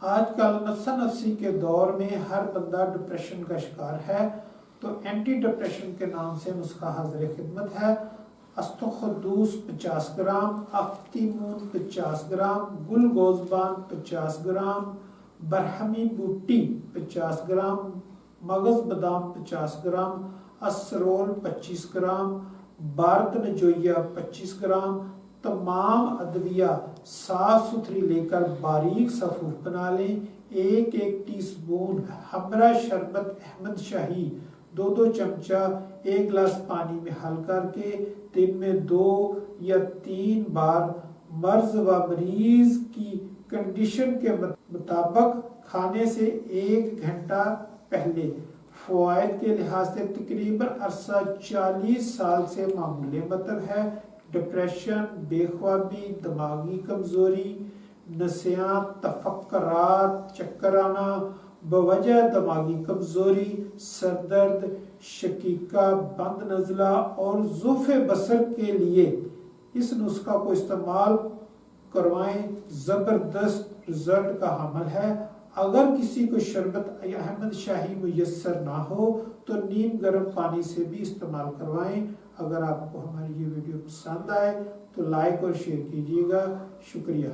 आजकल नफसा नफसी के दौर में हर बंदा डिप्रेशन का शिकार है, तो एंटी डिप्रेशन के नाम से नुस्खा हाजिर खिदमत है। अस्तखदूस 50 ग्राम, अफ्तीमून 50 ग्राम, गुलगोजबान 50 ग्राम, बरहमी बूटी 50 ग्राम, मगज बादाम 50 ग्राम, असरोल 25 ग्राम, बारद नजोया 25 ग्राम। तमाम अदविया साफ सुथरी लेकर बारीक सफूफ बना लें। एक टीस्पून हमरा शरबत अहमद शाही 2 चमचा 1 गिलास पानी में हल करके दिन में 2 या 3 बार मर्ज व मरीज की कंडीशन के मुताबिक खाने से 1 घंटा पहले। फ़वाइद के लिहाज से तकरीबन अरसा 40 साल से मामूली मतलब है। डिप्रेशन, बेख्वाबी, दिमागी कमजोरी, नसियां, तफक्करात, चक्कर आना, बवजह दिमागी कमजोरी, सरदर्द, शकीका, बंद नज़ला और ज़ुफ़े बसर के लिए इस नुस्खा को इस्तेमाल करवाएं। ज़बरदस्त रिजल्ट का हामिल है। अगर किसी को शरबत अहमद शाही मुयस्सर ना हो तो नीम गर्म पानी से भी इस्तेमाल करवाएं। अगर आपको हमारी ये वीडियो पसंद आए तो लाइक और शेयर कीजिएगा। शुक्रिया।